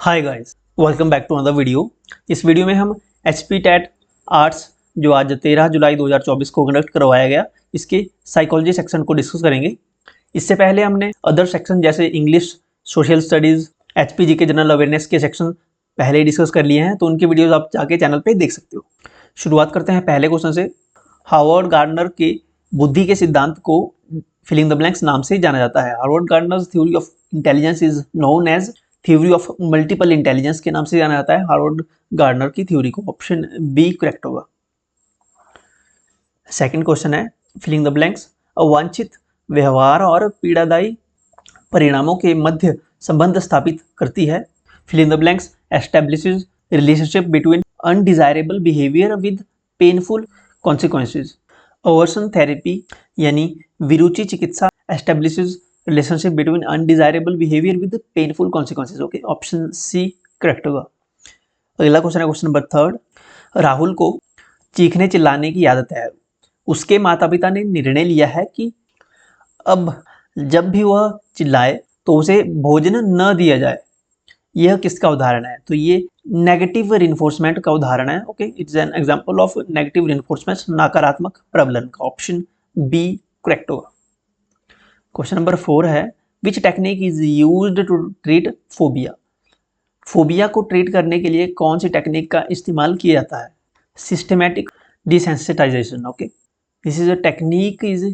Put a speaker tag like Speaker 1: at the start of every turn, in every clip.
Speaker 1: Hi guys, welcome back to another video. इस वीडियो में हम एचपी टेट आर्ट्स जो आज 13 जुलाई 2024 को कंडक्ट करवाया गया, इसके साइकोलॉजी सेक्शन को डिस्कस करेंगे। इससे पहले हमने अदर सेक्शन जैसे इंग्लिश, सोशल स्टडीज़, एचपीजी के जनरल अवेयरनेस के सेक्शन पहले ही डिस्कस कर लिए हैं, तो उनके वीडियोज़ आप जाके चैनल पर देख सकते हो। शुरुआत करते हैं पहले क्वेश्चन से। हार्वर्ड गार्डनर के बुद्धि के सिद्धांत को फिलिंग द ब्लैंक्स नाम से जाना जाता है। Harvard Gardner's theory of intelligence is known as theory of multiple intelligence के नाम से जाना जाता है हार्वर्ड गार्डनर की थ्योरी को। ऑप्शन बी करेक्ट होगा। सेकंड क्वेश्चन है फिलिंग द ब्लैंक्स अवांछित व्यवहार और पीड़ादायी परिणामों के मध्य संबंध स्थापित करती है। Filling the blanks establishes relationship between undesirable behaviour with painful consequences. Aversion therapy यानी विरुचि चिकित्सा establishes relationship between undesirable behaviour with painful consequences. Okay, option C correct होगा। अगला क्वेश्चन है क्वेश्चन नंबर थर्ड। राहुल को चीखने चिल्लाने की आदत है। उसके माता पिता ने निर्णय लिया है कि अब जब भी वह चिल्लाए तो उसे भोजन न दिया जाए। यह किसका उदाहरण है? तो ये नेगेटिव रिइंफोर्समेंट का उदाहरण है। Okay, it's an example of negative reinforcement, नकारात्मक प्रबलन का। ऑप्शन बी करेक्ट होगा। क्वेश्चन नंबर 4 है which technique is used to treat phobia. Phobia को ट्रीट करने के लिए कौन सी टेक्निक का इस्तेमाल किया जाता है? Systematic desensitization. Okay, this is a technique is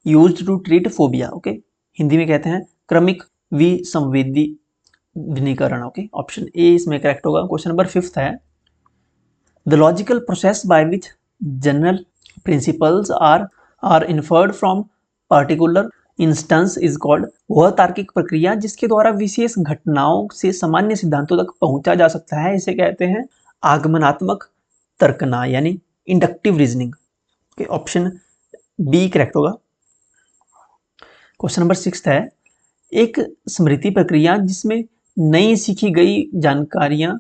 Speaker 1: used to treat phobia. Okay, Hindi में कहते हैं क्रमिक विसंवेदीकरण। ओके, ऑप्शन ए इसमें करेक्ट होगा। क्वेश्चन नंबर 5 है the logical process by which general principles are inferred from particular instance is called. वह तार्किक प्रक्रिया जिसके द्वारा विशेष घटनाओं से सामान्य सिद्धांतों तक पहुंचा जा सकता है, इसे कहते हैं आगमनात्मक तर्कना यानी inductive reasoning. Okay, option B correct होगा। क्वेश्चन नंबर 6 है एक स्मृति प्रक्रिया जिसमें नई सीखी गई जानकारियां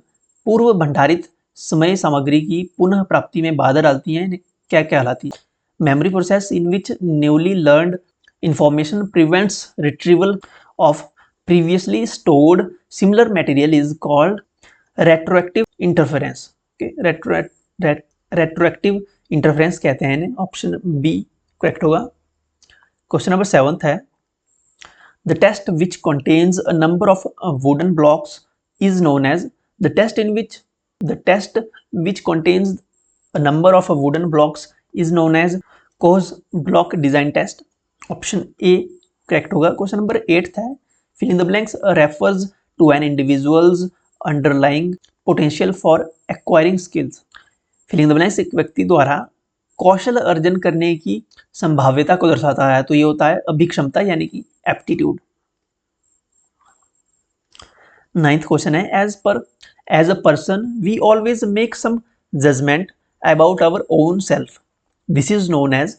Speaker 1: पूर्व भंडारित समय सामग्री की पुनः प्राप्ति में बाधा डालती हैं, क्या कहलाती है? Memory process in which newly learned information prevents retrieval of previously stored similar material is called retroactive interference. Okay, retroactive interference कहते हैं इन्हें। ऑप्शन बी करेक्ट होगा। क्वेश्चन नंबर 7 है the test which contains a number of wooden blocks is known as the test which contains a number of wooden blocks is known as Coase block design test. Option A correct होगा। Question number 8 है filling the blanks refers to an individuals underlying potential for acquiring skills. Filling the blanks एक व्यक्ति द्वारा कौशल अर्जन करने की संभाव्यता को दर्शाता है, तो ये होता है अभिक्षमता यानी कि एप्टीट्यूड। 9th क्वेश्चन है as a person we always make some judgement about our own self. This is known as.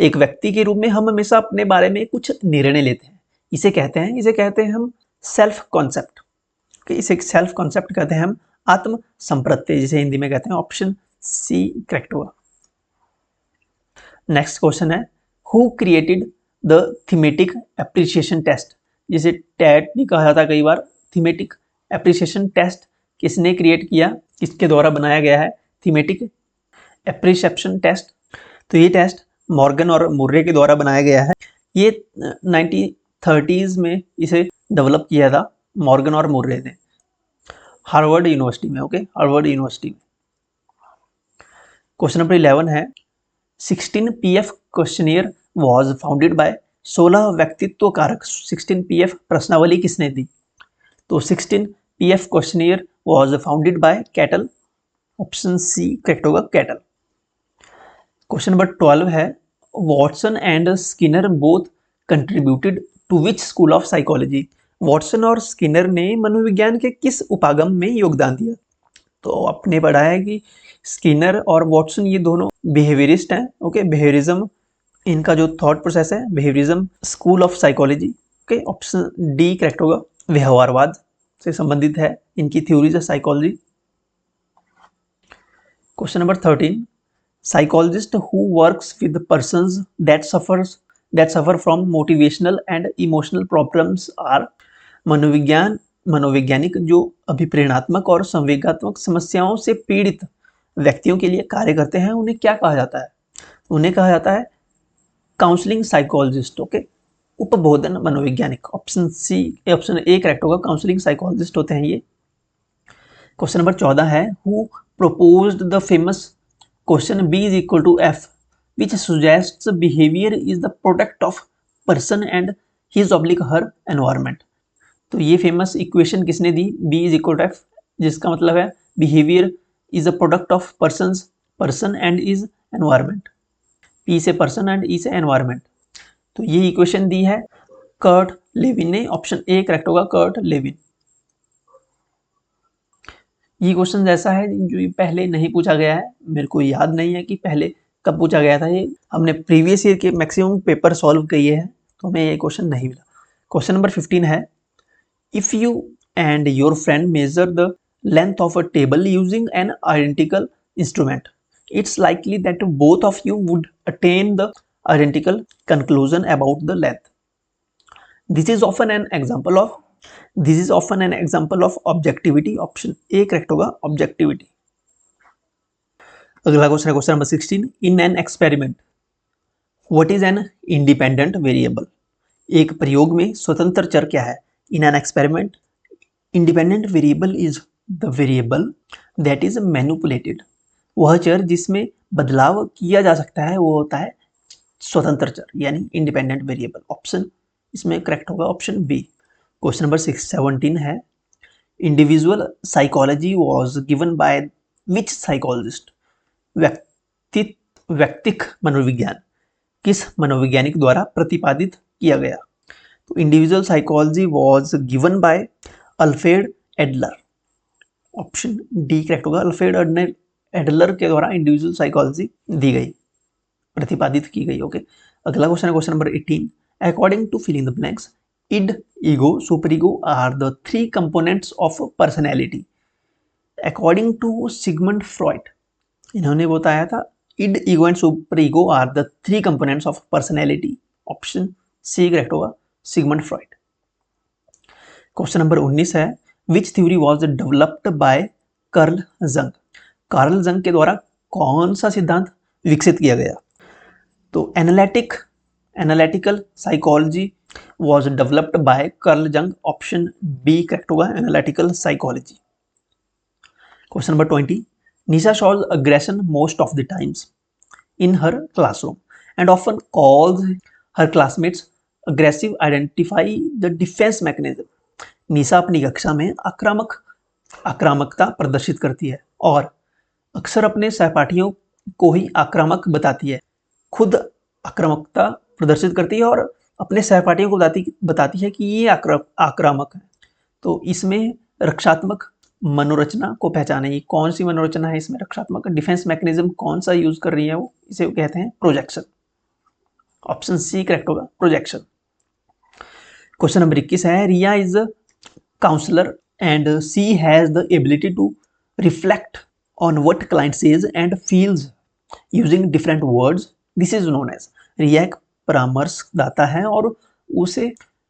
Speaker 1: एक व्यक्ति के रूप में हम हमेशा अपने बारे में कुछ निर्णय लेते हैं, इसे कहते हैं हम सेल्फ कॉन्सेप्ट। इसे सेल्फ कॉन्सेप्ट कहते हैं हम आत्म संप्रत्यय, जिसे हिंदी में कहते हैं। ऑप्शन सी करेक्ट होगा। नेक्स्ट क्वेश्चन है who created the thematic appreciation test, जिसे टैट भी कहा जाता है कई बार। थीमेटिक एप्रिसिएशन टेस्ट किसने क्रिएट किया, किसके द्वारा बनाया गया है थीमेटिक एप्रिसिएशन टेस्ट? तो ये टेस्ट मॉर्गन और मुर्रे के द्वारा बनाया गया है। ये 1930s में इसे डेवलप किया था मॉर्गन और मुर्रे ने हार्वर्ड यूनिवर्सिटी में। ओके, हार्वर्ड यूनिवर्सिटी में। क्वेश्चन नंबर 11 है 16 PF questionnaire was founded bye. 16 व्यक्तित्व कारक 16 PF प्रश्नावली किसने दी? तो 16 PF questionnaire was founded by Cattell. Option C correct होगा, कैटल। क्वेश्चन नंबर 12 है Watson and Skinner both contributed to which school of psychology. Watson और Skinner ने मनोविज्ञान के किस उपागम में योगदान दिया? तो आपने पढ़ा है कि स्किनर और वॉटसन ये दोनों बिहेवियरिस्ट हैं। ओके, बिहेवियरिज्म इनका जो थॉट प्रोसेस है, behaviourism school of psychology. Okay, option D correct होगा। व्यवहारवाद से संबंधित है इनकी theories of psychology. Question number 13 psychologist who works with persons that suffer from motivational and emotional problems are। मनोविज्ञान मनोवैज्ञानिक जो अभिप्रेरणात्मक और संवेगात्मक समस्याओं से पीड़ित व्यक्तियों के लिए कार्य करते हैं उन्हें क्या कहा जाता है? उन्हें कहा जाता है काउंसलिंग साइकोलॉजिस्ट। ओके, उपबोधन मनोवैज्ञानिक। Option C, option A correct होगा, काउंसलिंग साइकोलॉजिस्ट होते हैं ये। क्वेश्चन नंबर 14 है, who proposed the famous question B is equal to F which suggests behavior is the product of person and his oblique her environment। तो ये famous equation किसने दी? B is equal to F, जिसका मतलब है behavior is a product of person and is environment। P से person and E से environment। तो ये इक्वेशन दी है कर्ट लेविन ने। ऑप्शन ए करेक्ट होगा, कर्ट लेविन। ये क्वेश्चन ऐसा है जो पहले नहीं पूछा गया है, मेरे को याद नहीं है कि पहले कब पूछा गया था। ये हमने प्रीवियस ईयर के मैक्सिमम पेपर सॉल्व किए हैं तो हमें ये क्वेश्चन नहीं मिला। क्वेश्चन नंबर 15 है, if you and your friend measure the length of a table using an identical instrument, it's likely that both of you would attain the identical conclusion about the length. This is often an example of objectivity. Option A correct होगा, objectivity. अगला question है question number 16, in an experiment what is an independent variable. एक प्रयोग में स्वतंत्र चर क्या है? In an experiment independent variable is the variable that is manipulated. वह चर जिसमें बदलाव किया जा सकता है वो होता है स्वतंत्र चर यानी इंडिपेंडेंट वेरिएबल। ऑप्शन इसमें करेक्ट होगा, ऑप्शन बी। क्वेश्चन नंबर 17 है, individual psychology was given by which psychologist. व्यक्तिक मनोविज्ञान किस मनोवैज्ञानिक द्वारा प्रतिपादित किया गया? तो individual psychology was given by Alfred Adler. Option D correct होगा, अल्फ्रेड एडलर के द्वारा इंडिविजुअल साइकोलॉजी दी गई, प्रतिपादित की गई। ओके, अगला क्वेश्चन है question number 18, according to fill in the blanks id, ego, superego are the three components of personality according to Sigmund Freud। इन्होंने बताया था id, ego and superego are the three components of personality। Option C correct होगा, Sigmund Freud. Question number 19 है, which theory was developed by Carl Jung. Carl Jung के द्वारा कौन सा सिद्धांत विकसित किया गया? तो analytical psychology was developed by Carl Jung। Option B correct होगा, analytical psychology. Question number 20, Nisha shows aggression most of the times in her classroom and often calls her classmates aggressive। Identify the defense mechanism। निशा अपनी कक्षा में आक्रामकता प्रदर्शित करती है और अक्सर अपने सहपाठियों को ही आक्रामक बताती है, खुद आक्रामकता प्रदर्शित करती है और अपने सहपाठियों को बताती है कि ये आक्रामक है। तो इसमें रक्षात्मक मनोरचना को पहचाने, ये कौन सी मनोरचना है इसमें रक्षात्मक? डिफेंस मैकेनिज्म कौन सा यूज कर रही है वो, इसे कहते हैं प्रोजेक्शन। ऑप्शन सी करेक्ट होगा, प्रोजेक्शन। क्वेश्चन नंबर 21 है, Riya is a counsellor and she has the ability to reflect on what client says and feels using different words. This is known as. Riya एक परामर्शदाता है और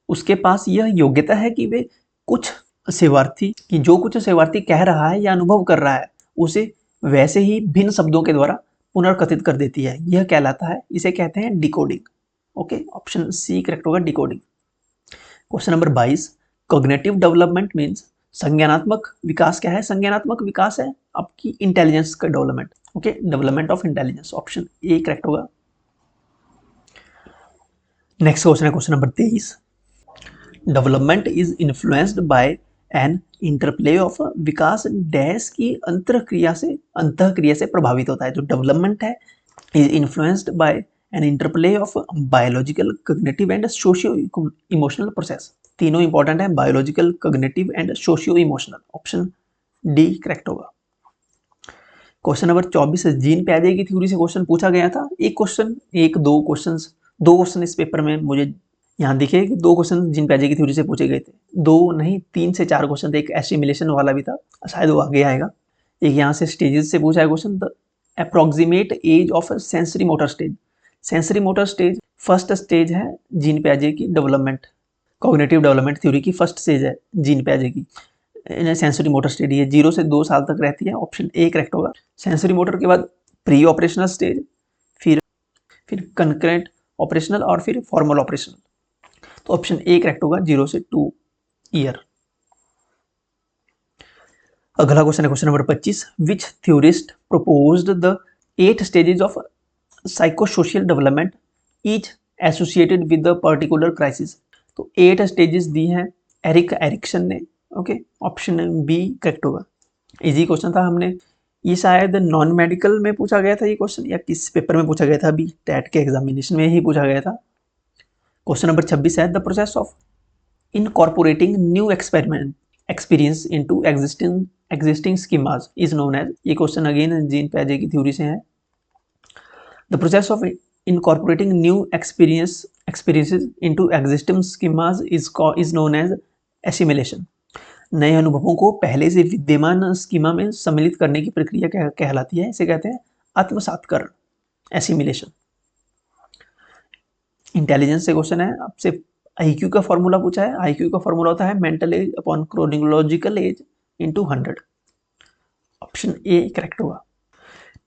Speaker 1: उसके पास यह योग्यता है कि वे कुछ सेवार्थी कह रहा है या अनुभव कर रहा है उसे वैसे ही भिन्न शब्दों के द्वारा पुनर्कथित कर देती है। यह कहलाता है, इसे कहते हैं decoding. Okay, option C correct होगा, decoding. Question number 22, cognitive development means. संज्ञानात्मक विकास क्या है? संज्ञानात्मक विकास है आपकी इंटेलिजेंस का development. Okay, development of intelligence. Option A correct होगा। नेक्स्ट क्वेश्चन है question number 23, development is influenced by an interplay of. विकास डैश की अंतःक्रिया से प्रभावित होता है। जो डेवलपमेंट है is influenced by an interplay of biological, cognitive and socio emotional process. तीनों इंपॉर्टेंट है, biological, cognitive and socio emotional. Option D correct होगा। क्वेश्चन नंबर 24, जीन पियाजे की थ्योरी से क्वेश्चन पूछा गया था। दो क्वेश्चन इस पेपर में मुझे यहाँ दिखे कि 2 क्वेश्चन जीन पियाजे की थ्योरी से पूछे गए थे। 2 नहीं 3 से 4 क्वेश्चन थे। एक एसिमिलेशन वाला भी था, शायद वो आगे आएगा। एक यहाँ से स्टेजेस से पूछा है question, the approximate age of sensory motor stage. Sensory motor stage first stage है जीन पियाजे की डेवलपमेंट। कॉग्निटिव डेवलपमेंट थ्योरी की फर्स्ट स्टेज है जीन पियाजे की, सेंसरी मोटर स्टेज, ये 0 से 2 साल तक रहती है। ऑप्शन ए करेक्ट होगा। सेंसरी मोटर के बाद प्री ऑपरेशनल स्टेज, फिर कंकरेंट ऑपरेशनल और फिर फॉर्मल ऑपरेशनल। तो ऑप्शन ए करेक्ट होगा, 0 से 2 ईयर। अगला क्वेश्चन है question number 25। Which theorist proposed the 8 stages of psychosocial development each associated with the particular crisis. तो 8 स्टेजेस दी हैं एरिक्सन ने। ओके, ऑप्शन बी करेक्ट होगा। इजी क्वेश्चन था, हमने ये शायद नॉन मेडिकल में पूछा गया था ये क्वेश्चन, या किस पेपर में पूछा गया था, अभी टैट के एग्जामिनेशन में ही पूछा गया था। क्वेश्चन नंबर 26 है the process of incorporating new experience into existing schemas is known as। ये क्वेश्चन अगेन जीन पियाजे की थ्योरी से है। The process of incorporating new experiences into existing schemas is known as assimilation। नए अनुभवों को पहले से विद्यमान स्कीमा में सम्मिलित करने की प्रक्रिया कहलाती है, इसे कहते हैं आत्मसातकरण, एसिमिलेशन। इंटेलिजेंस से क्वेश्चन है आपसे, आईक्यू का फॉर्मूला पूछा है। आईक्यू का फॉर्मूला होता है mental age upon chronological age into 100। Option A correct होगा।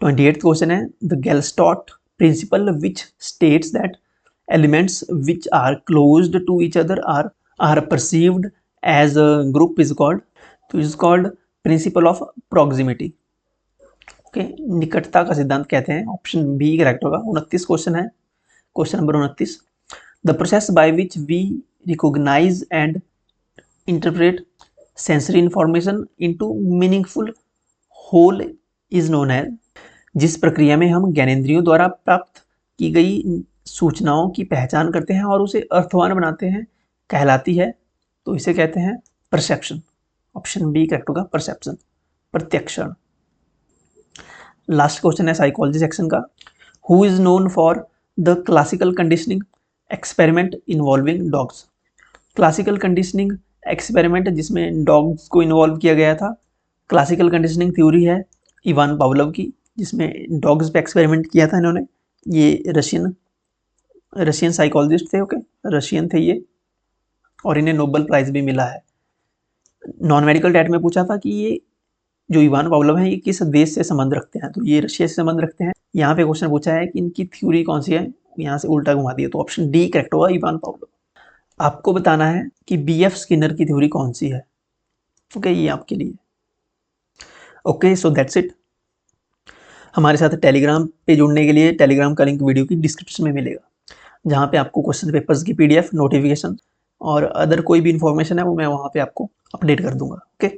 Speaker 1: 28th क्वेश्चन है द गेलस्टॉट principle which states that elements which are closed to each other are perceived as a group is called. तो is called principle of proximity. Okay, निकटता का सिद्धांत कहते हैं। Option B correct होगा। 29 क्वेश्चन है, question number 29। The process by which we recognise and interpret sensory information into meaningful whole is known as. जिस प्रक्रिया में हम ज्ञानेंद्रियों द्वारा प्राप्त की गई सूचनाओं की पहचान करते हैं और उसे अर्थवान बनाते हैं कहलाती है, तो इसे कहते हैं परसेप्शन। ऑप्शन बी करेक्ट होगा, परसेप्शन, प्रत्यक्षण। लास्ट क्वेश्चन है साइकोलॉजी सेक्शन का। Who is known for the classical conditioning experiment involving dogs. Classical conditioning experiment जिसमें डॉग्स को इन्वॉल्व किया गया था, क्लासिकल कंडीशनिंग थ्योरी है इवान पावलोव की, जिसमें डॉग्स पे एक्सपेरिमेंट किया था इन्होंने। ये रशियन साइकोलॉजिस्ट थे। ओके, रशियन थे ये, और इन्हें नोबेल प्राइज भी मिला है। नॉन मेडिकल टैट में पूछा था कि ये जो इवान पावलोव है ये किस देश से संबंध रखते हैं, तो ये रशिया से संबंध रखते हैं। यहाँ पे क्वेश्चन पूछा है कि इनकी थ्योरी कौन सी है, यहाँ से उल्टा घुमा दिया, तो ऑप्शन डी करेक्ट होगा, इवान पावलोव। आपको बताना है कि बीएफ स्किनर की थ्योरी कौन सी है। ओके, ये आपके लिए। Okay, so that's it. हमारे साथ टेलीग्राम पे जुड़ने के लिए टेलीग्राम का लिंक वीडियो की डिस्क्रिप्शन में मिलेगा, जहाँ पे आपको क्वेश्चन पेपर्स की पीडीएफ, नोटिफिकेशन और अदर कोई भी इन्फॉर्मेशन है वो मैं वहाँ पे आपको अपडेट कर दूंगा। ओके।